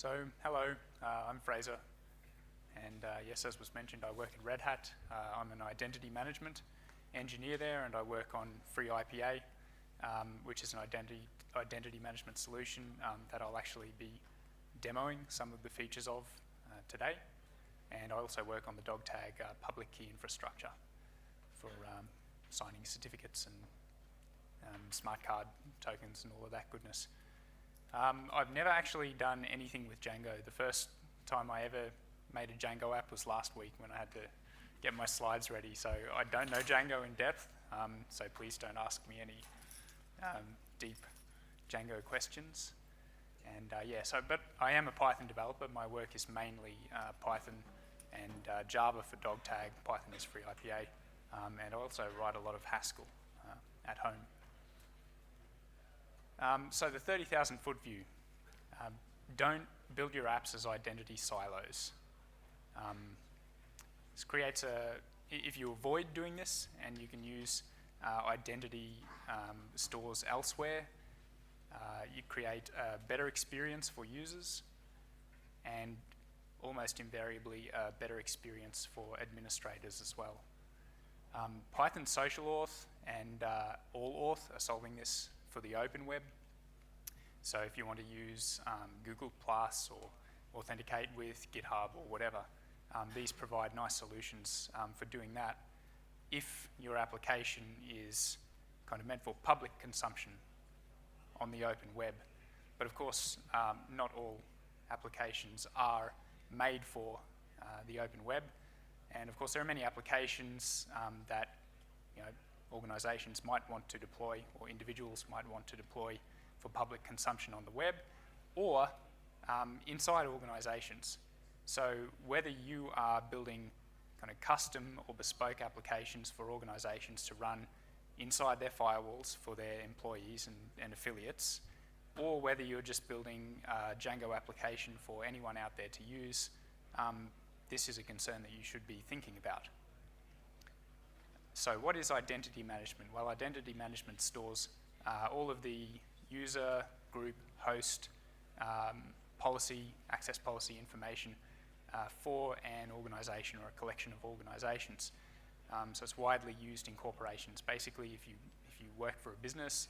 So, hello, I'm Fraser, and yes, as was mentioned, I work at Red Hat. I'm an identity management engineer there, and I work on FreeIPA, which is an identity management solution that I'll actually be demoing some of the features of today. And I also work on the dog tag public key infrastructure for signing certificates and smart card tokens and all of that goodness. I've never actually done anything with Django. The first time I ever made a Django app was last week when I had to get my slides ready. So I don't know Django in depth, so please don't ask me any deep Django questions. And but I am a Python developer. My work is mainly Python and Java for dog tag. Python is FreeIPA. And I also write a lot of Haskell at home. So the 30,000 foot view. Don't build your apps as identity silos. This creates if you avoid doing this and you can use identity stores elsewhere, you create a better experience for users and almost invariably a better experience for administrators as well. Python social auth and all auth are solving this for the open web. So if you want to use Google Plus or authenticate with GitHub or whatever, these provide nice solutions for doing that if your application is kind of meant for public consumption on the open web. But of course, not all applications are made for the open web. And of course, there are many applications that organizations might want to deploy or individuals might want to deploy for public consumption on the web or inside organizations. So whether you are building kind of custom or bespoke applications for organizations to run inside their firewalls for their employees and affiliates, or whether you're just building a Django application for anyone out there to use, this is a concern that you should be thinking about. So what is identity management? Well, identity management stores all of the user, group, host, policy, access policy information for an organization or a collection of organizations. So it's widely used in corporations. Basically, if you work for a business,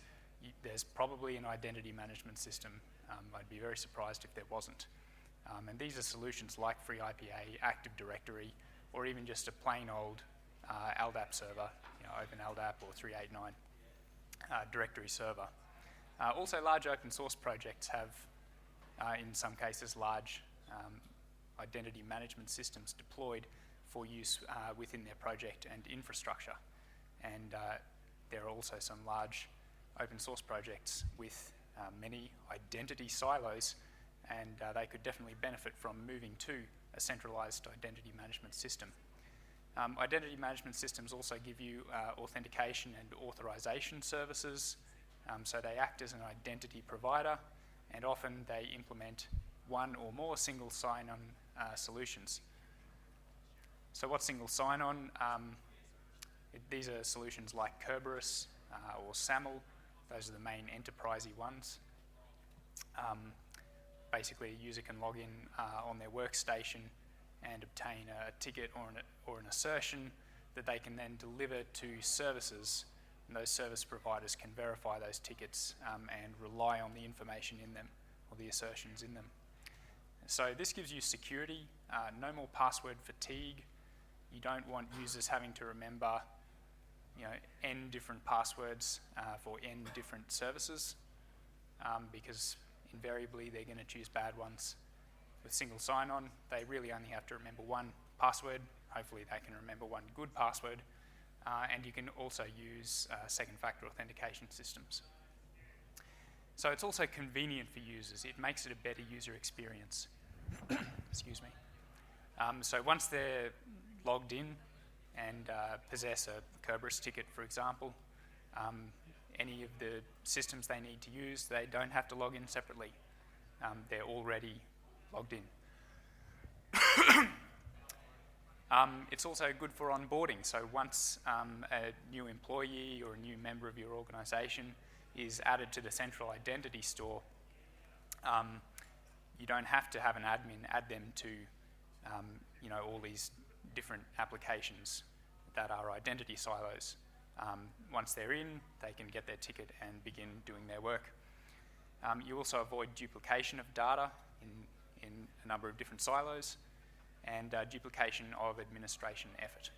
there's probably an identity management system. I'd be very surprised if there wasn't. And these are solutions like FreeIPA, Active Directory, or even just a plain old LDAP server, Open LDAP or 389 directory server. Also, large open source projects have, in some cases, large identity management systems deployed for use within their project and infrastructure. And there are also some large open source projects with many identity silos, and they could definitely benefit from moving to a centralized identity management system. Identity management systems also give you authentication and authorization services, so they act as an identity provider, and often they implement one or more single sign-on solutions. So what's single sign-on? These are solutions like Kerberos or SAML. Those are the main enterprisey ones. Basically, a user can log in on their workstation and obtain a ticket or an assertion that they can then deliver to services, and those service providers can verify those tickets and rely on the information in them or the assertions in them. So this gives you security, no more password fatigue. You don't want users having to remember n different passwords for n different services because invariably they're going to choose bad ones. With single sign-on, they really only have to remember one password. Hopefully they can remember one good password. And you can also use second-factor authentication systems. So it's also convenient for users. It makes it a better user experience. Excuse me. So once they're logged in and possess a Kerberos ticket, for example, any of the systems they need to use, they don't have to log in separately. They're already logged in. It's also good for onboarding. So once a new employee or a new member of your organization is added to the central identity store, you don't have to have an admin add them to all these different applications that are identity silos. Once they're in, they can get their ticket and begin doing their work. You also avoid duplication of data in a number of different silos, and duplication of administration effort.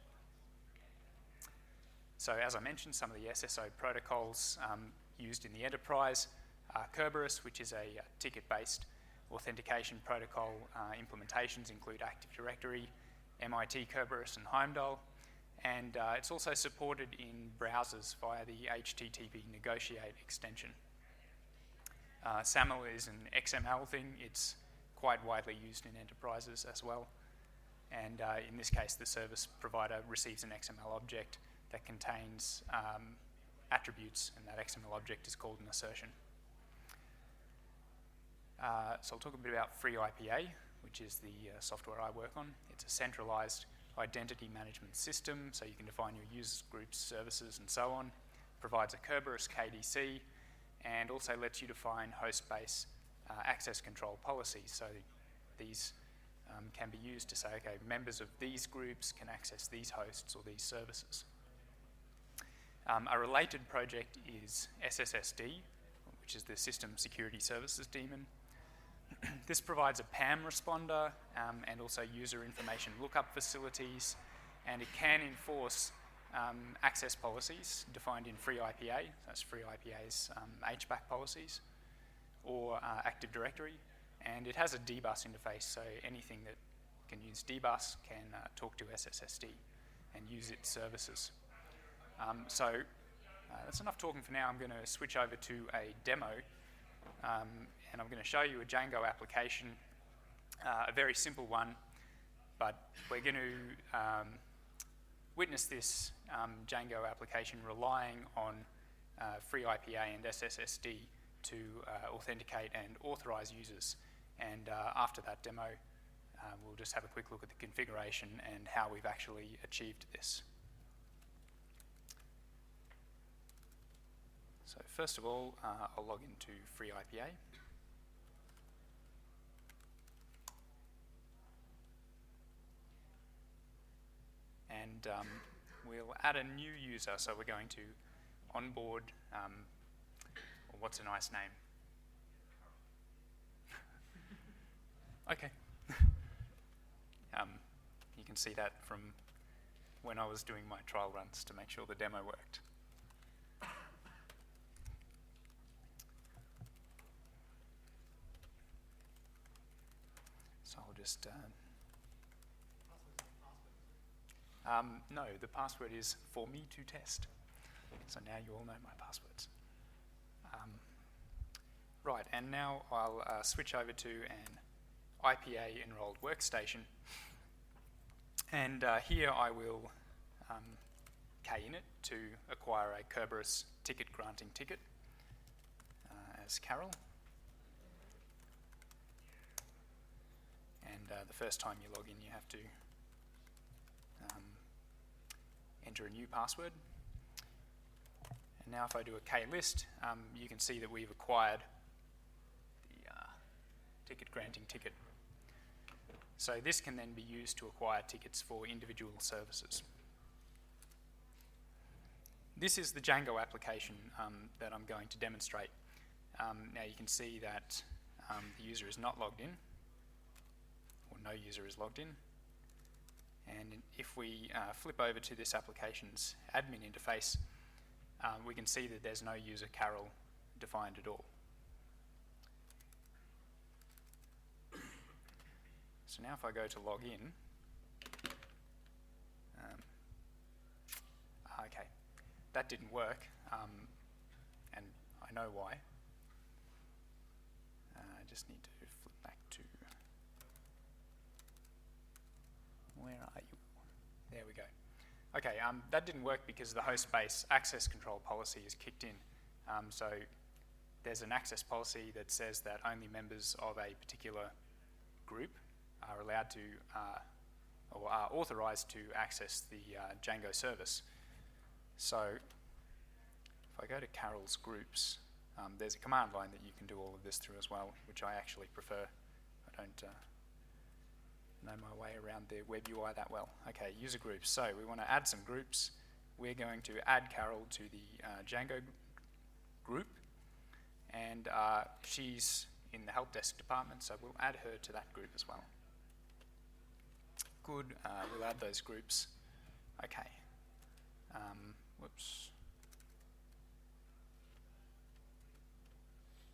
So as I mentioned, some of the SSO protocols used in the enterprise are Kerberos, which is a ticket-based authentication protocol. Implementations include Active Directory, MIT Kerberos, and Heimdall. And it's also supported in browsers via the HTTP Negotiate extension. SAML is an XML thing. It's quite widely used in enterprises as well. And in this case, the service provider receives an XML object that contains attributes, and that XML object is called an assertion. So I'll talk a bit about FreeIPA, which is the software I work on. It's a centralized identity management system, so you can define your users, groups, services, and so on. Provides a Kerberos KDC, and also lets you define host-based access control policies. So these can be used to say, okay, members of these groups can access these hosts or these services. A related project is SSSD, which is the System Security Services daemon. This provides a PAM responder and also user information lookup facilities, and it can enforce access policies defined in FreeIPA, that's FreeIPA's HBAC policies, or Active Directory, and it has a dbus interface, so anything that can use dbus can talk to SSSD and use its services. So that's enough talking for now. I'm going to switch over to a demo, and I'm going to show you a Django application, a very simple one, but we're going to witness this Django application relying on FreeIPA and SSSD to authenticate and authorize users. And after that demo, we'll just have a quick look at the configuration and how we've actually achieved this. So first of all, I'll log into FreeIPA. And we'll add a new user, so we're going to onboard, or what's a nice name? Okay. You can see that from when I was doing my trial runs to make sure the demo worked. So I'll just... no, the password is for me to test. So now you all know my passwords. Right, and now I'll switch over to an IPA enrolled workstation. And here I will kinit to acquire a Kerberos ticket granting ticket as Carol. And the first time you log in, you have to enter a new password. And now if I do a klist, you can see that we've acquired the ticket granting ticket. So this can then be used to acquire tickets for individual services. This is the Django application that I'm going to demonstrate. Now you can see that the user is not logged in, or no user is logged in. And if we flip over to this application's admin interface, we can see that there's no user Carol defined at all. So now if I go to log in, okay, that didn't work, and I know why. I just need to flip back to, where are you? There we go. Okay, that didn't work because the host-based access control policy is kicked in. So there's an access policy that says that only members of a particular group are allowed to, or are authorized to access the Django service. So if I go to Carol's groups, there's a command line that you can do all of this through as well, which I actually prefer don't know my way around the web UI that well. Okay, user groups. So we want to add some groups. We're going to add Carol to the Django group, and she's in the help desk department, so we'll add her to that group as well. Good, we'll add those groups. Okay. Whoops.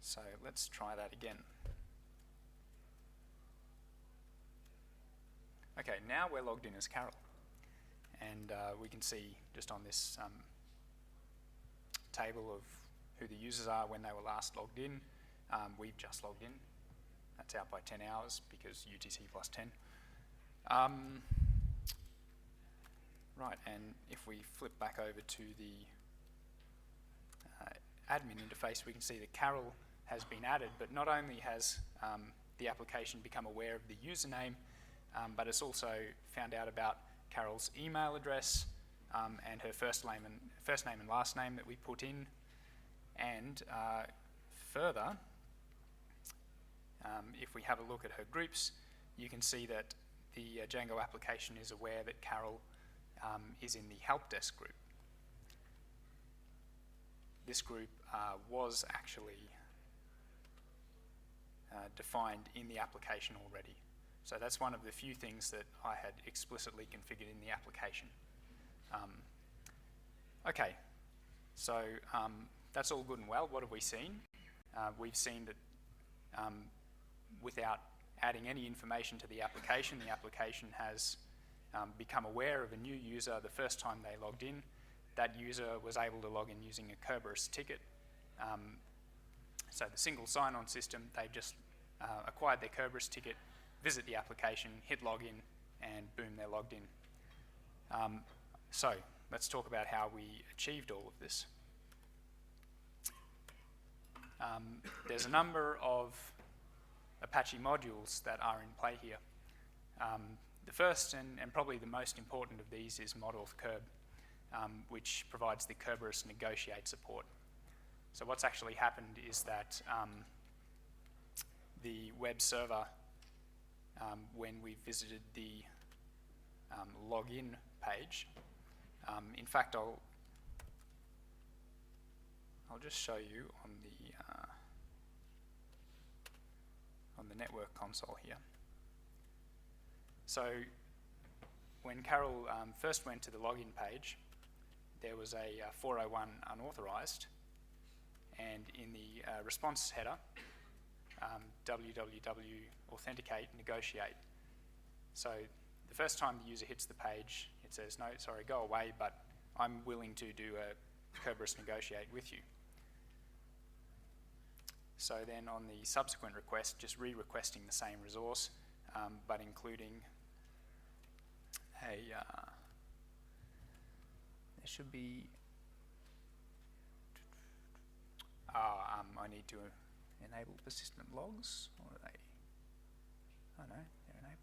So let's try that again. Okay, now we're logged in as Carol, and we can see just on this table of who the users are when they were last logged in. We've just logged in. That's out by 10 hours because UTC plus 10. Right, and if we flip back over to the admin interface, we can see that Carol has been added, but not only has the application become aware of the username, but it's also found out about Carol's email address and her first name and last name that we put in. And further, if we have a look at her groups, you can see that the Django application is aware that Carol is in the help desk group. This group was actually defined in the application already. So that's one of the few things that I had explicitly configured in the application. Okay, so that's all good and well. What have we seen? We've seen that without adding any information to the application has become aware of a new user the first time they logged in. That user was able to log in using a Kerberos ticket. So the single sign-on system, they just acquired their Kerberos ticket, visit the application, hit login, and boom, they're logged in. So let's talk about how we achieved all of this. There's a number of Apache modules that are in play here. The first and probably the most important of these is mod-auth-kerb, which provides the Kerberos negotiate support. So what's actually happened is that the web server, when we visited the login page, in fact, I'll just show you on the network console here. So when Carol first went to the login page, there was a 401 unauthorized, and in the response header, www authenticate negotiate. So the first time the user hits the page, it says, no, sorry, go away, but I'm willing to do a Kerberos negotiate with you. So then on the subsequent request, just re-requesting the same resource, but including a, there should be, I need to enable persistent logs, or are they, oh no, they're enabled.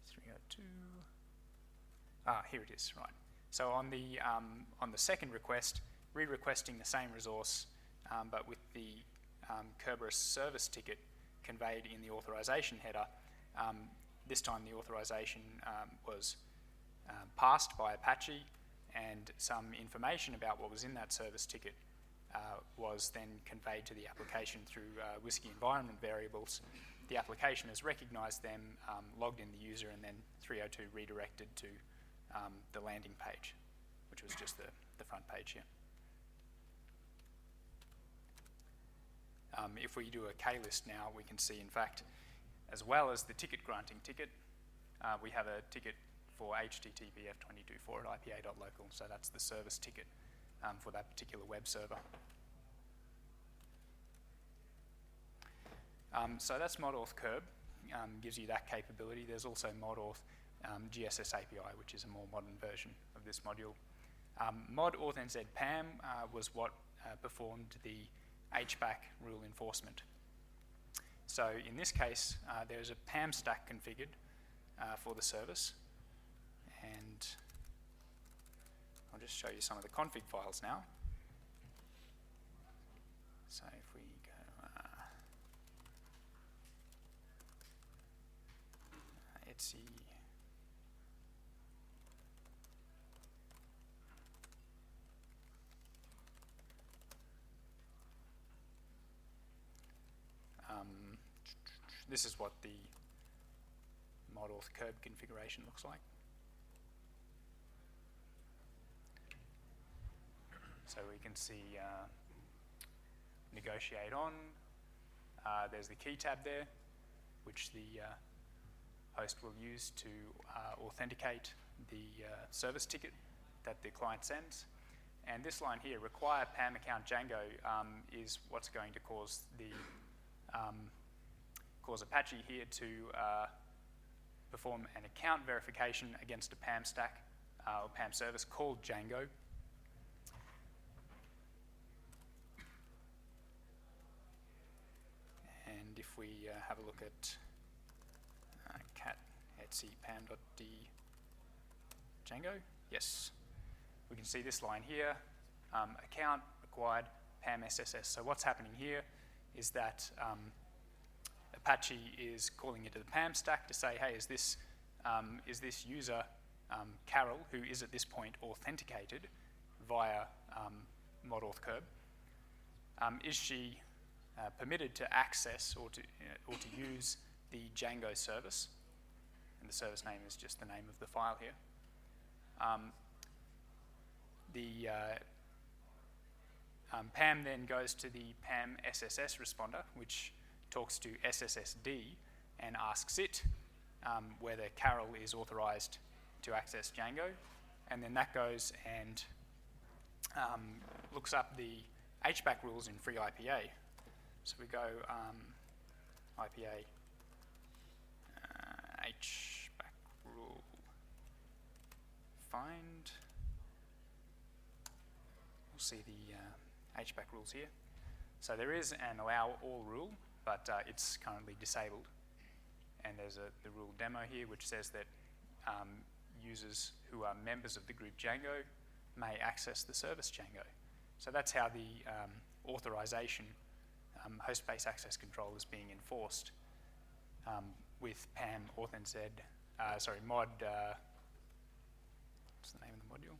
302, here it is, right. So on the second request, re-requesting the same resource, but with the Kerberos service ticket conveyed in the authorization header. This time the authorization was passed by Apache, and some information about what was in that service ticket was then conveyed to the application through WSGI environment variables. The application has recognized them, logged in the user, and then 302 redirected to the landing page, which was just the front page here. If we do a K-list now, we can see, in fact, as well as the ticket granting ticket, we have a ticket for HTTP F224 at IPA.local, so that's the service ticket for that particular web server. So that's mod-auth-kerb, gives you that capability. There's also mod-auth GSS API, which is a more modern version of this module. Mod-auth-nz-pam was what performed the HBAC rule enforcement. So in this case, there's a PAM stack configured for the service, and I'll just show you some of the config files now. So if we go let's see. This is what the mod auth curb configuration looks like. So we can see negotiate on. There's the key tab there, which the host will use to authenticate the service ticket that the client sends. And this line here, require PAM account Django, is what's going to cause the Apache here to perform an account verification against a PAM stack or PAM service called Django. And if we have a look at cat etc pam.d Django, yes, we can see this line here, account required PAM SSS. So what's happening here is that Apache is calling into the PAM stack to say, hey, is this user, Carol, who is at this point authenticated via mod auth curb, is she permitted to access or to use the Django service? And the service name is just the name of the file here. PAM then goes to the PAM SSS responder, which talks to SSSD and asks it whether Carol is authorized to access Django. And then that goes and looks up the HBAC rules in FreeIPA. So we go IPA HBAC rule find. We'll see the HBAC rules here. So there is an allow all rule, but it's currently disabled. And there's the rule demo here, which says that users who are members of the group Django may access the service Django. So that's how the authorization host-based access control is being enforced with PAM authn-z, mod, what's the name of the module?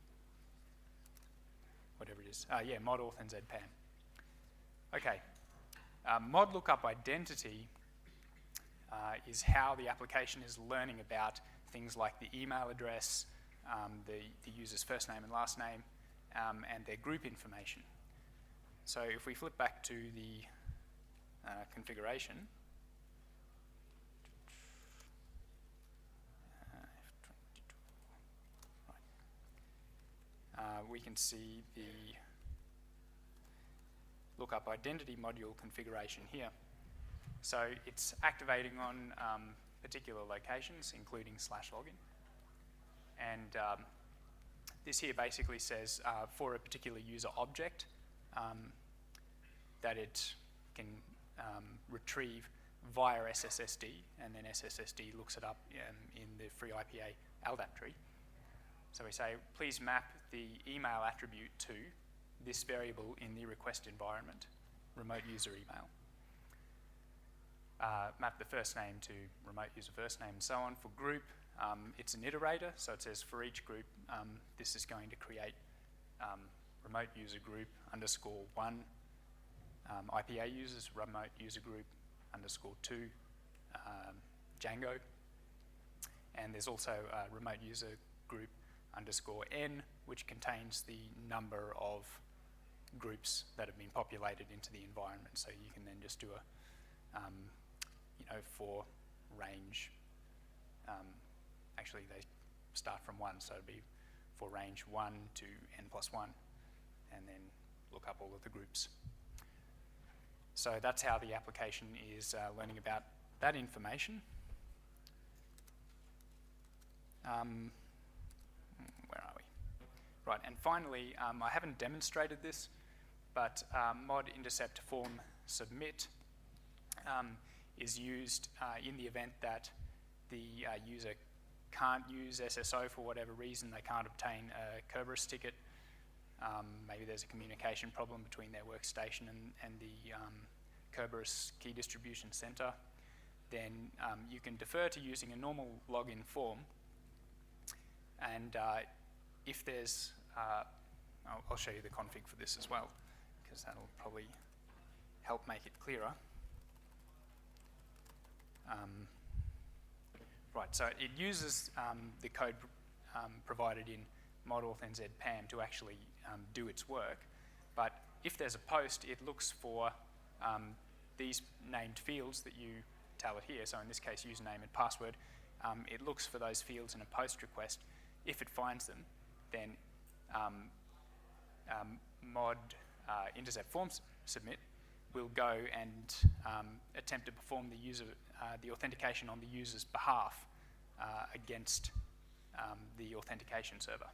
Whatever it is. Yeah, mod authn-z PAM. Okay. Mod lookup identity is how the application is learning about things like the email address, the user's first name and last name, and their group information. So if we flip back to the configuration, we can see the lookup identity module configuration here. So it's activating on particular locations, including /login. And this here basically says for a particular user object that it can retrieve via SSSD, and then SSSD looks it up in the FreeIPA LDAP tree. So we say, please map the email attribute to this variable in the request environment, remote user email. Map the first name to remote user first name and so on. For group, it's an iterator, so it says for each group, this is going to create remote user group _1, IPA users, remote user group _2, Django. And there's also remote user group _n, which contains the number of groups that have been populated into the environment. So you can then just do a, for range, actually they start from 1, so it'd be for range 1 to n+1, and then look up all of the groups. So that's how the application is learning about that information. Where are we? Right, and finally, I haven't demonstrated this, but mod intercept form submit is used in the event that the user can't use SSO for whatever reason. They can't obtain a Kerberos ticket. Maybe there's a communication problem between their workstation and the Kerberos key distribution center. then you can defer to using a normal login form. And if there's, I'll show you the config for this as well, because that'll probably help make it clearer. Right, so it uses the code provided in mod auth-nz PAM to actually do its work. But if there's a post, it looks for these named fields that you tell it here. So in this case, username and password. It looks for those fields in a post request. If it finds them, then mod intercept form submit will go and attempt to perform the authentication on the user's behalf against the authentication server.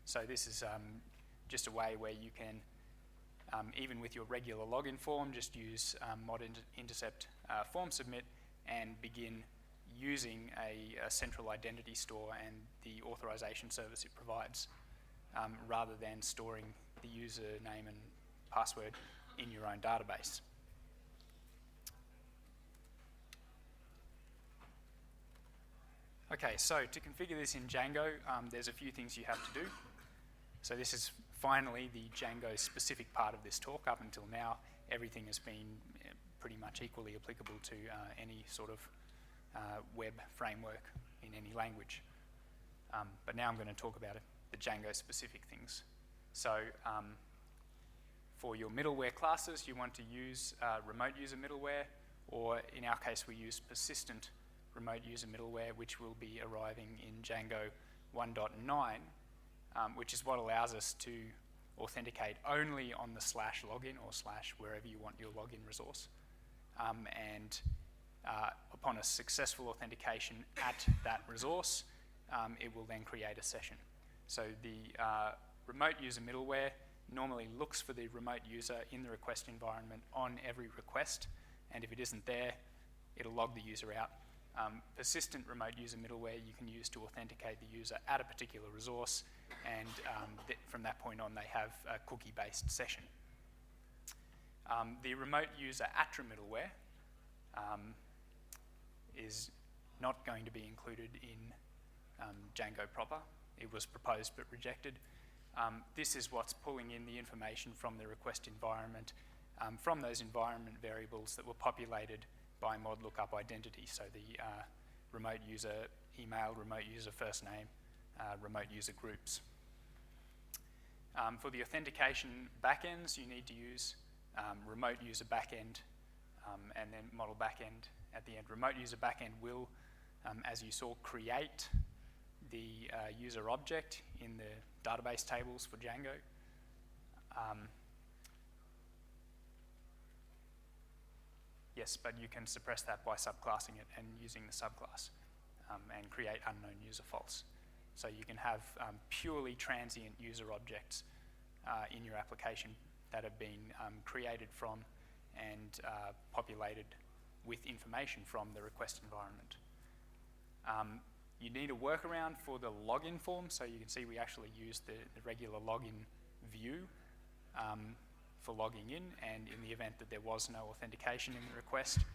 So this is just a way where you can, even with your regular login form, just use mod intercept form submit and begin using a central identity store and the authorization service it provides, rather than storing the username and password in your own database. Okay, so to configure this in Django, there's a few things you have to do. So this is finally the Django specific part of this talk. Up until now, everything has been pretty much equally applicable to any sort of web framework in any language. But now I'm going to talk about the Django specific things. So for your middleware classes, you want to use remote user middleware, or in our case, we use persistent remote user middleware, which will be arriving in Django 1.9, which is what allows us to authenticate only on the /login or / wherever you want your login resource. And upon a successful authentication at that resource, it will then create a session. So the remote user middleware normally looks for the remote user in the request environment on every request, and if it isn't there, it'll log the user out. Persistent remote user middleware you can use to authenticate the user at a particular resource, and from that point on they have a cookie-based session. The remote user ATRA middleware is not going to be included in Django proper. It was proposed but rejected. This is what's pulling in the information from the request environment, from those environment variables that were populated by mod lookup identity, so the remote user email, remote user first name, remote user groups. For the authentication backends, you need to use remote user backend and then model backend at the end. Remote user backend will, as you saw, create the user object in the database tables for Django. Yes, but you can suppress that by subclassing it and using the subclass and create unknown user false. So you can have purely transient user objects in your application that have been created from and populated with information from the request environment. You need a workaround for the login form, so you can see we actually use the regular login view for logging in, and in the event that there was no authentication in the request,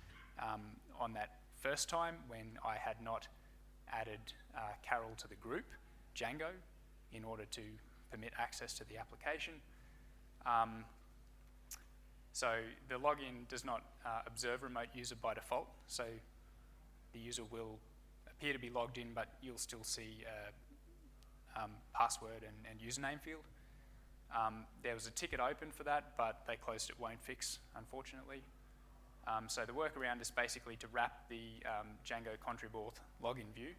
on that first time when I had not added Carol to the group, Django, in order to permit access to the application. So the login does not observe remote user by default, so the user will appear to be logged in, but you'll still see password and username field. There was a ticket open for that, but they closed it won't fix, unfortunately. So the workaround is basically to wrap the Django contrib-auth login view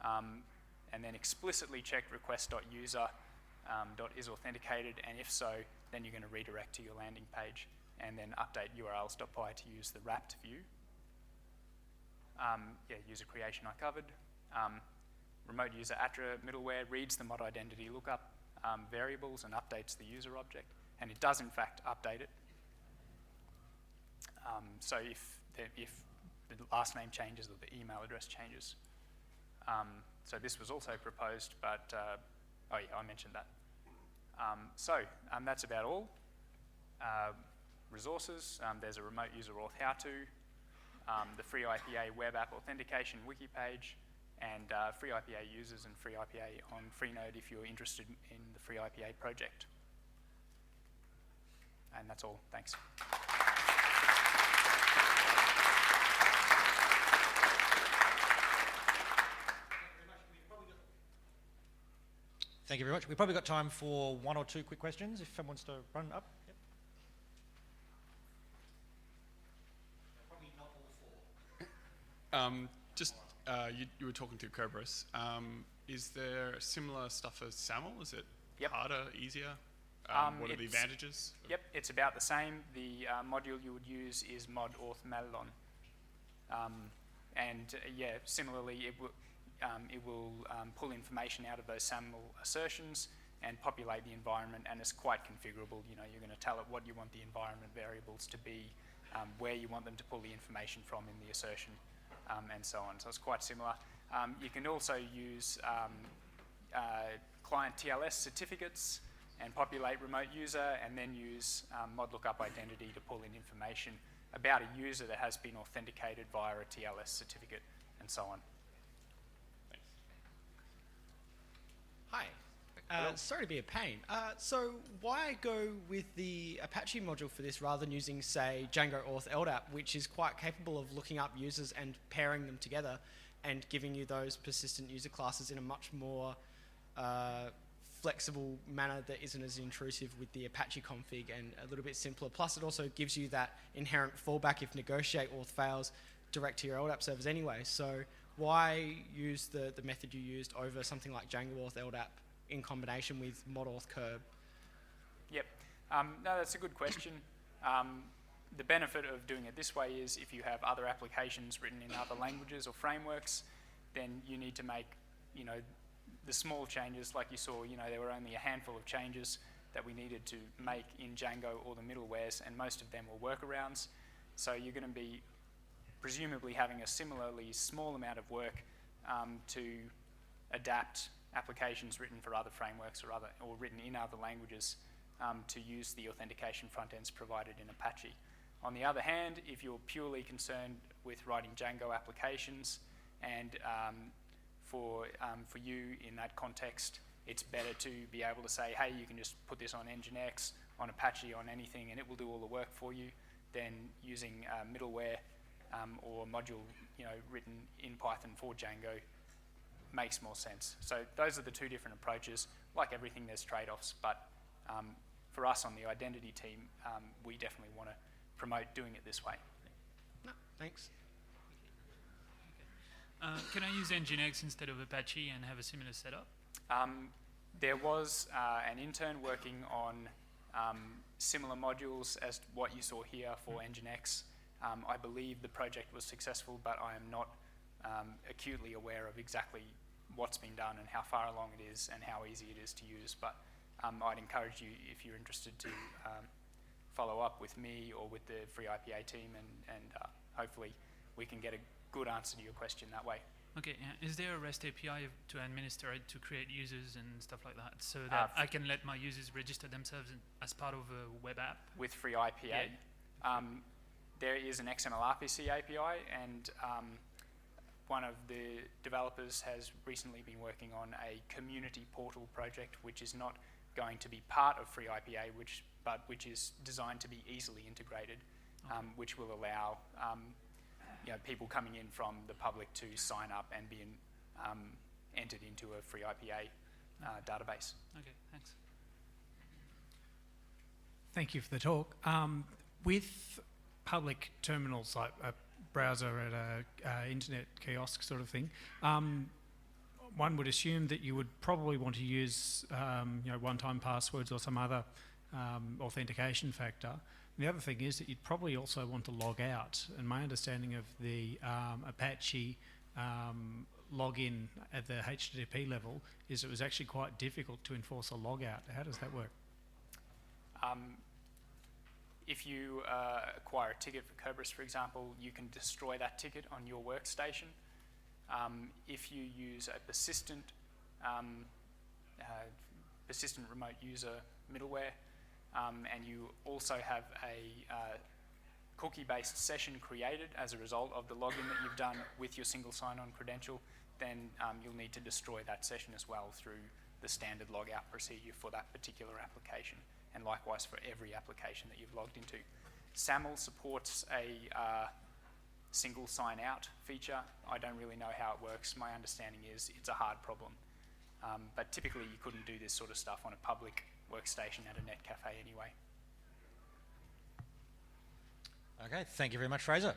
and then explicitly check request.user.isAuthenticated, and if so, then you're going to redirect to your landing page and then update urls.py to use the wrapped view. Yeah, user creation I covered. Remote user ATRA middleware reads the mod identity lookup variables and updates the user object, and it does in fact update it. So if the last name changes or the email address changes. So this was also proposed, but oh yeah, I mentioned that. So that's about all. Resources, there's a remote user auth how-to. the FreeIPA web app authentication wiki page, and FreeIPA users and FreeIPA on Freenode if you're interested in the FreeIPA project. And that's all. Thanks. Thank you very much. We've probably got time for one or two quick questions if someone wants to run up. Yep. Probably not all four. You were talking to Kerberos. Is there similar stuff as SAML? Is it harder, easier? What are the advantages? Yep, it's about the same. The module you would use is mod auth malon. Similarly, it will pull information out of those SAML assertions and populate the environment, and it's quite configurable. You know, you're going to tell it what you want the environment variables to be, where you want them to pull the information from in the assertion, and so on. So it's quite similar. You can also use client TLS certificates and populate remote user, and then use mod lookup identity to pull in information about a user that has been authenticated via a TLS certificate, and so on. Hi. Sorry to be a pain. So why go with the Apache module for this rather than using, say, Django auth LDAP, which is quite capable of looking up users and pairing them together and giving you those persistent user classes in a much more flexible manner that isn't as intrusive with the Apache config and a little bit simpler. Plus, it also gives you that inherent fallback if negotiate auth fails direct to your LDAP servers anyway. So why use the method you used over something like Django auth LDAP in combination with mod auth curb? Yep. No, that's a good question. The benefit of doing it this way is if you have other applications written in other languages or frameworks, then you need to make, the small changes like you saw. There were only a handful of changes that we needed to make in Django or the middlewares, and most of them were workarounds. So you're going to be presumably having a similarly small amount of work to adapt applications written for other frameworks or written in other languages to use the authentication front ends provided in Apache. On the other hand, if you're purely concerned with writing Django applications, and for you in that context, it's better to be able to say, hey, you can just put this on Nginx, on Apache, on anything, and it will do all the work for you, than using middleware or module written in Python for Django makes more sense. So those are the two different approaches. Like everything, there's trade-offs, but for us on the identity team, we definitely want to promote doing it this way. No, thanks. Can I use Nginx instead of Apache and have a similar setup? There was an intern working on similar modules as what you saw here for Nginx. I believe the project was successful, but I am not acutely aware of exactly what's been done and how far along it is and how easy it is to use. But I'd encourage you, if you're interested, to follow up with me or with the FreeIPA team, and hopefully we can get a good answer to your question that way. Okay, is there a REST API to administer it, to create users and stuff like that, so that I can let my users register themselves as part of a web app? With FreeIPA? Yeah. There is an XML RPC API, and one of the developers has recently been working on a community portal project, which is not going to be part of FreeIPA, but which is designed to be easily integrated, which will allow people coming in from the public to sign up and be entered into a FreeIPA database. Okay, thanks. Thank you for the talk. With public terminals like a browser at a internet kiosk sort of thing, one would assume that you would probably want to use one-time passwords or some other authentication factor. The other thing is that you'd probably also want to log out. And my understanding of the Apache login at the HTTP level is it was actually quite difficult to enforce a logout. How does that work? If you acquire a ticket for Kerberos, for example, you can destroy that ticket on your workstation. If you use a persistent remote user middleware, and you also have a cookie-based session created as a result of the login that you've done with your single sign-on credential, then you'll need to destroy that session as well through the standard logout procedure for that particular application, and likewise for every application that you've logged into. SAML supports a single sign-out feature. I don't really know how it works. My understanding is it's a hard problem. But typically you couldn't do this sort of stuff on a public workstation at a net cafe anyway. Okay, thank you very much, Fraser.